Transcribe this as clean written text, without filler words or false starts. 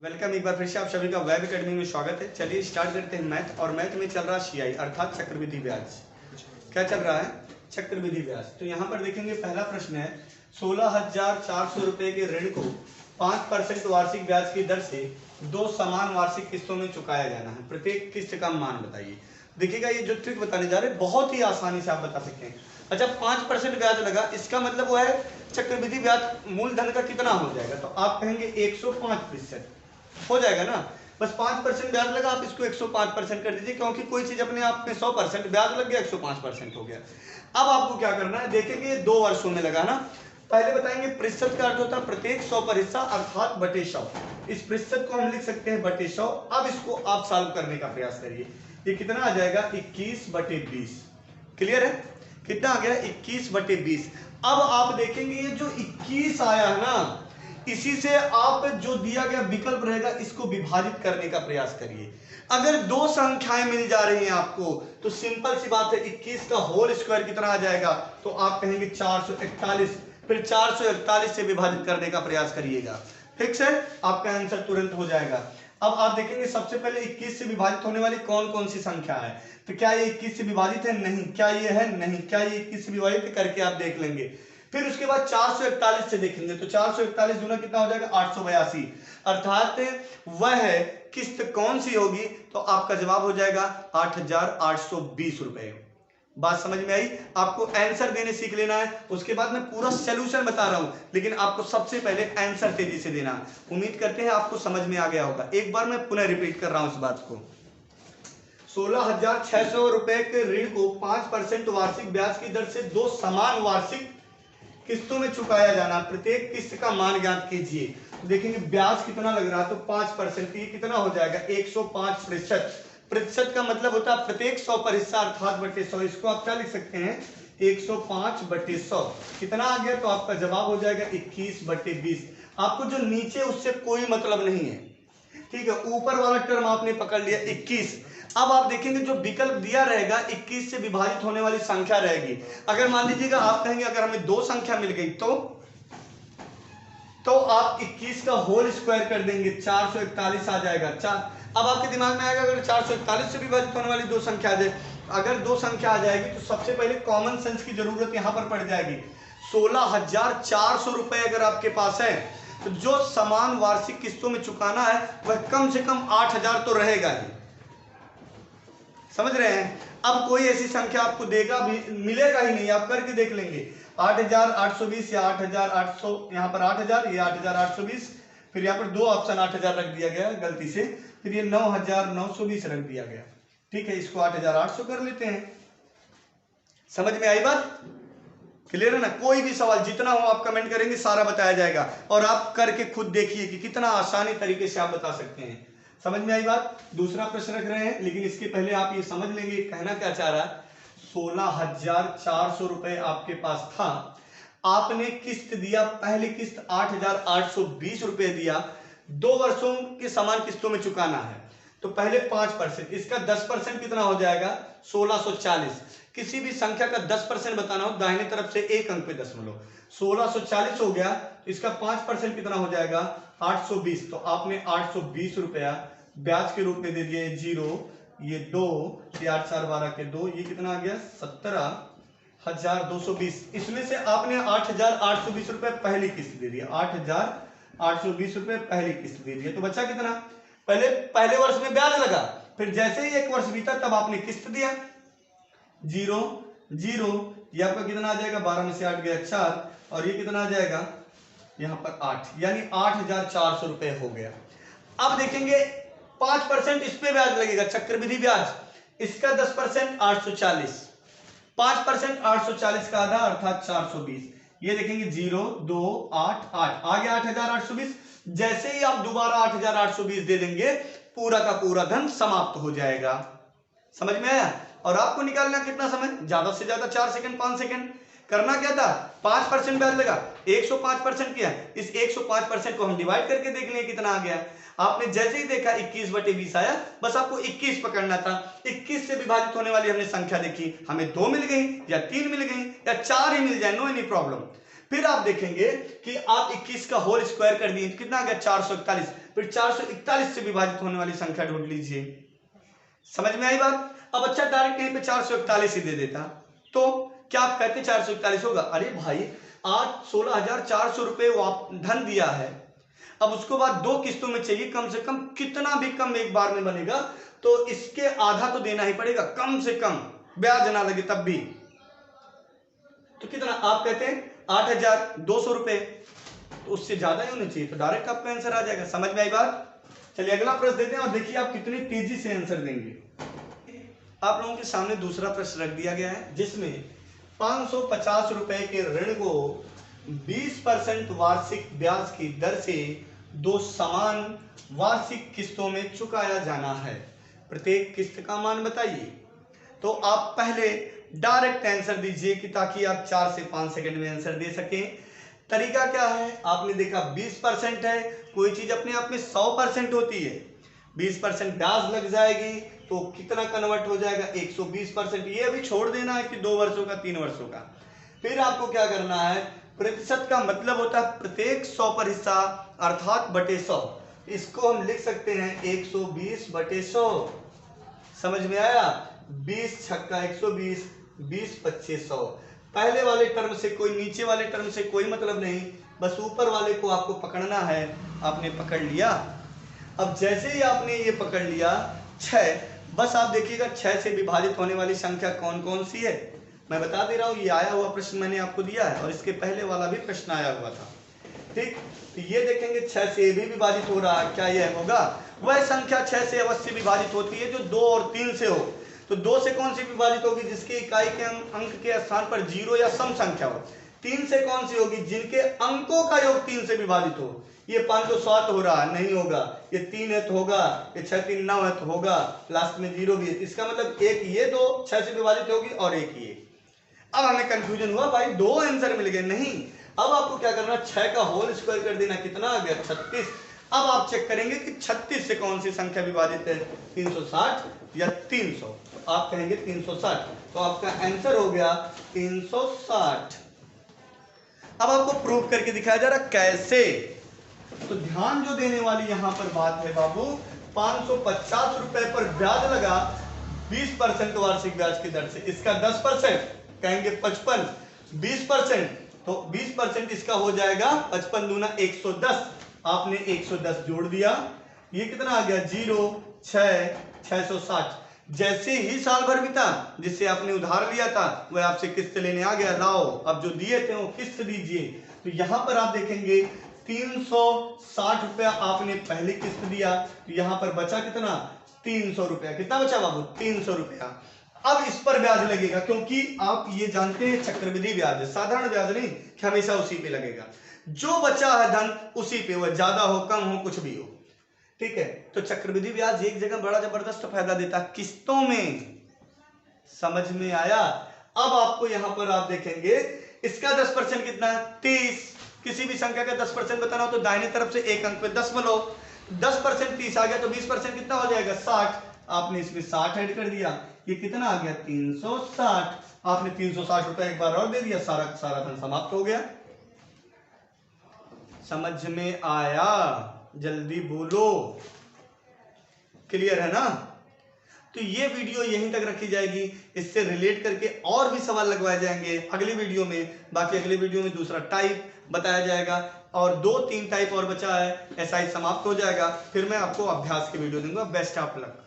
Welcome एक बार फिर से आप सभी का वेब एकेडमी में स्वागत है। चलिए स्टार्ट करते हैं मैथ। और मैथ में चल रहा सीआई अर्थात चक्रवृद्धि ब्याज। क्या चल रहा है? चक्रवृद्धि ब्याज। तो यहाँ पर देखेंगे पहला प्रश्न है 16,400 रुपए के ऋण को 5% वार्षिक ब्याज की दर से 2 समान वार्षिक किस्तों में चुकाया जाना है। प्रत्येक किस्त का मान बताइए। देखिएगा ये जो ट्रिक बताने जा रहे हैं बहुत ही आसानी से आप बता सकते हैं। अच्छा 5% ब्याज लगा, इसका मतलब वो है चक्रवृद्धि ब्याज मूलधन का कितना हो जाएगा? तो आप कहेंगे 105% हो जाएगा ना। बस 5% ब्याज लगा, आप इसको 105% कर दीजिए, क्योंकि कोई चीज अपने आप में 100% ब्याज लग गया 105% हो गया। अब आपको क्या करना है, देखेंगे 2 वर्षों में लगा ना। पहले बताएंगे प्रतिशत का अर्थ होता है प्रत्येक 100 पर हिस्सा अर्थात बटे 100। इस प्रतिशत को हम लिख सकते हैं बटे 100। अब इसको आप सॉल्व करने का प्रयास करिए। ये कितना आ जाएगा? 21/20। क्लियर है? कितना आ गया? 21/20। अब आप देखेंगे ये जो 21 आया है ना, इसी से आप जो दिया गया विकल्प रहेगा इसको विभाजित करने का प्रयास करिए। अगर 2 संख्याएं मिल जा रही हैं आपको तो सिंपल सी बात है 21 का होल स्क्वायर कितना आ जाएगा? तो आप कहेंगे 441। फिर 441 से विभाजित करने का प्रयास करिएगा। फिक्स है, आपका आंसर तुरंत हो जाएगा। अब आप देखेंगे सबसे पहले 21 से विभाजित होने वाली कौन कौन सी संख्या है। तो क्या ये 21 से विभाजित है? नहीं। क्या ये है? नहीं। क्या ये 21 से विभाजित करके आप देख लेंगे। फिर उसके बाद 441 से देखेंगे तो 441 गुना कितना हो जाएगा? 882। अर्थात वह किस्त कौन सी होगी? तो आपका जवाब हो जाएगा 8,820 रुपए। बात समझ में आई? आपको आंसर देने सीख लेना है, उसके बाद मैं पूरा सॉल्यूशन बता रहा हूं, लेकिन आपको सबसे पहले आंसर तेजी से देना। उम्मीद करते हैं आपको समझ में आ गया होगा। एक बार मैं पुनः रिपीट कर रहा हूं इस बात को। 16,600 रुपए के ऋण को 5% वार्षिक ब्याज की दर से 2 समान वार्षिक किस्तों में चुकाया जाना। प्रत्येक किस्त का मान ज्ञात कीजिए। तो देखेंगे ब्याज कितना लग रहा है, तो 5%। ये कितना हो जाएगा? 105%। प्रतिशत का मतलब होता है प्रत्येक 100 पर हिस्सा अर्थात बटे 100। इसको आप क्या लिख सकते हैं? 105/100। कितना आ गया? तो आपका जवाब हो जाएगा 21/20। आपको जो नीचे उससे कोई मतलब नहीं है, ठीक है। ऊपर वाला टर्म आपने पकड़ लिया 21। अब आप देखेंगे जो विकल्प दिया रहेगा 21 से विभाजित होने वाली संख्या रहेगी। अगर मान लीजिएगा आप कहेंगे अगर हमें 2 संख्या मिल गई तो आप 21 का होल स्क्वायर कर देंगे, 441 आ जाएगा। अब आपके दिमाग में आएगा अगर 441 से विभाजित होने वाली 2 संख्या आ जाए, अगर 2 संख्या आ जाएगी तो सबसे पहले कॉमन सेंस की जरूरत यहां पर पड़ जाएगी। 16,400 रुपए अगर आपके पास है तो जो समान वार्षिक किस्तों में चुकाना है वह कम से कम 8,000 तो रहेगा ही। समझ रहे हैं? अब कोई ऐसी संख्या आपको देगा भी मिलेगा ही नहीं, आप करके देख लेंगे। 8,820 या 8,800, यहाँ पर 8,000, ये 8,820, फिर यहाँ पर 2 ऑप्शन 8,000 रख दिया गया गलती से, फिर ये 9,920 रख दिया गया। ठीक है, इसको 8,800 कर लेते हैं। समझ में आई बात? क्लियर है ना? कोई भी सवाल जितना हो आप कमेंट करेंगे, सारा बताया जाएगा और आप करके खुद देखिए कि कितना आसानी तरीके से आप बता सकते हैं। समझ में आई बात? दूसरा प्रश्न रख रहे हैं, लेकिन इसके पहले आप ये समझ लेंगे कहना क्या चाह रहा है। 16,400 रुपए आपके पास था, आपने किस्त दिया, पहली किस्त 8,820 रुपए दिया, 2 वर्षों के समान किस्तों में चुकाना है। तो पहले 5%, इसका 10% कितना हो जाएगा? 1640। किसी भी संख्या का 10% बताना हो दाहिने तरफ से 1 अंक पे दशमलव। 1640 हो गया, इसका 5% कितना हो जाएगा? 820। तो आपने 820 रुपया ब्याज के रूप में दे दिया। 0, ये 2, ये 8 4 12 के 2, ये कितना आ गया? 17,220। इसमें से आपने 8,820 रुपए पहली किस्त दे दिया, 8,820 रुपए पहली किस्त दे दिया। तो बचा कितना? पहले वर्ष में ब्याज लगा, फिर जैसे ही 1 वर्ष बीता तब आपने किस्त दिया। 0 0, ये आपका कितना आ जाएगा? 12 में से 8 गया 4, और ये कितना आ जाएगा? यहां पर 8, यानी 8,400 रुपए हो गया। अब देखेंगे 5% इस पे ब्याज लगेगा, चक्रवृद्धि ब्याज, इसका 10% 840, 5% 840 का आधा अर्थात 420। ये देखेंगे 0 2 8 8 आ गया 8,820। जैसे ही आप दोबारा 8,820 दे देंगे पूरा का पूरा धन समाप्त हो जाएगा। समझ में आया? और आपको निकालना कितना समय? ज्यादा से ज्यादा 4 सेकंड 5 सेकंड। करना क्या था? 5% ब्याज लगा, 105% किया, इस 105% को हम डिवाइड करके देख लें कितना आ गया। आपने जैसे ही देखा 21/20 आया, बस आपको 21 पकड़ना था। 21 से विभाजित होने वाली हमने संख्या देखी, हमें 2 मिल गई या 3 मिल गई या 4 ही मिल जाए, नो एनी प्रॉब्लम। फिर आप देखेंगे कि आप 21 का होल स्क्वायर कर दिए, कितना आ गया 441। फिर 441 से विभाजित होने वाली संख्या ढूंढ लीजिए। समझ में आई बात? अब अच्छा डायरेक्ट यहीं पे 441 ही दे देता तो क्या आप कहते 441 होगा? अरे भाई आज 16,400 रुपए धन दिया है, अब उसको बाद 2 किस्तों में चाहिए, कम से कम कितना भी कम एक बार में बनेगा तो इसके आधा तो देना ही पड़ेगा, कम से कम ब्याज ना लगे तब भी। तो कितना आप कहते हैं 8,200 रुपए, तो उससे ज्यादा ही होना चाहिए, तो डायरेक्ट आपका आंसर आ जाएगा। समझ में आई बात? चलिए अगला प्रश्न देते हैं और देखिए आप कितनी तेजी से आंसर देंगे। आप लोगों के सामने दूसरा प्रश्न रख दिया गया है जिसमें 550 रुपए के ऋण को 20% वार्षिक ब्याज की दर से 2 समान वार्षिक किस्तों में चुकाया जाना है। प्रत्येक किस्त का मान बताइए। तो आप पहले डायरेक्ट आंसर दीजिए कि ताकि आप 4 से 5 सेकंड में आंसर दे सकें। तरीका क्या है? आपने देखा 20% है, कोई चीज अपने आप में 100% होती है, 20% ब्याज लग जाएगी तो कितना कन्वर्ट हो जाएगा 120%। ये अभी छोड़ देना है कि 2 वर्षों का 3 वर्षों का। फिर आपको क्या करना है, प्रतिशत का मतलब होता है प्रत्येक 100 पर हिस्सा अर्थात बटे 100। इसको हम लिख सकते हैं 120 बटे 100। समझ में आया? 20 छक्का 120, 20 25 100। पहले वाले टर्म से कोई, नीचे वाले टर्म से कोई मतलब नहीं, बस ऊपर वाले को आपको पकड़ना है। आपने पकड़ लिया। अब जैसे ही आपने ये पकड़ लिया 6, बस आप देखिएगा 6 से विभाजित होने वाली संख्या कौन कौन सी है मैं बता दे रहा हूं। ये आया हुआ प्रश्न मैंने आपको दिया है और इसके पहले वाला भी प्रश्न आया हुआ था। ठीक, तो ये देखेंगे 6 से भी विभाजित हो रहा है, क्या यह होगा? वह संख्या 6 से अवश्य विभाजित होती है जो 2 और 3 से हो। तो 2 से कौन सी विभाजित होगी? जिसके इकाई के अंक के स्थान पर 0 या सम संख्या हो। 3 से कौन सी होगी? जिनके अंकों का योग 3 से विभाजित हो। ये 507 हो रहा है, नहीं होगा। ये 3 है तो होगा, ये 6 3 9 है तो होगा, लास्ट में 0 भी है। इसका मतलब एक ये 2 6 से विभाजित होगी और एक ये। अब हमें कंफ्यूजन हुआ भाई 2 आंसर मिल गए, नहीं। अब आपको क्या करना, 6 का होल स्क्वायर कर देना, कितना आ गया 36। अब आप चेक करेंगे कि 36 से कौन सी संख्या विभाजित है, 360 या 300। तो आप कहेंगे 360, तो आपका आंसर हो गया 360। अब आपको प्रूव करके दिखाया जा रहा कैसे। तो ध्यान जो देने वाली यहां पर बात है बाबू, 550 रुपए पर ब्याज लगा 20% वार्षिक ब्याज की दर से। इसका 10% कहेंगे 55, 20% तो 20% इसका हो जाएगा 55 दूना 110। आपने 110 जोड़ दिया, ये कितना आ गया 0 6 660। जैसे ही साल भर बीता, जिससे आपने उधार लिया था वह आपसे किस्त लेने आ गया, लाओ अब जो दिए थे वो किस्त दीजिए। तो यहां पर आप देखेंगे 360 रुपया आपने पहली किस्त दिया, तो यहां पर बचा कितना 300 रुपया। कितना बचा बाबू? 300 रुपया। अब इस पर ब्याज लगेगा, क्योंकि आप ये जानते हैं चक्रवृद्धि ब्याज है, साधारण ब्याज नहीं कि हमेशा उसी पे लगेगा। जो बचा है धन उसी पे, वह ज्यादा हो कम हो कुछ भी हो, ठीक है। तो चक्रवृद्धि ब्याज एक जगह बड़ा जबरदस्त फायदा देता है, किस्तों में। समझ में आया? अब आपको यहां पर आप देखेंगे इसका 10% कितना है 30। किसी भी संख्या का 10% बताना हो तो दाहिनी तरफ से एक अंक पे 10 में लो, 10% 30 आ गया तो 20% कितना हो जाएगा 60। आपने इसमें 60 ऐड कर दिया, ये कितना आ गया 360। आपने 360 रुपए एक बार और दे दिया, सारा सारा धन समाप्त हो गया। समझ में आया? जल्दी बोलो, क्लियर है ना? तो ये वीडियो यहीं तक रखी जाएगी, इससे रिलेट करके और भी सवाल लगवाए जाएंगे अगली वीडियो में। बाकी अगली वीडियो में दूसरा टाइप बताया जाएगा और 2-3 टाइप और बचा है, ऐसा ही समाप्त हो जाएगा। फिर मैं आपको अभ्यास की वीडियो दूंगा। Best of luck.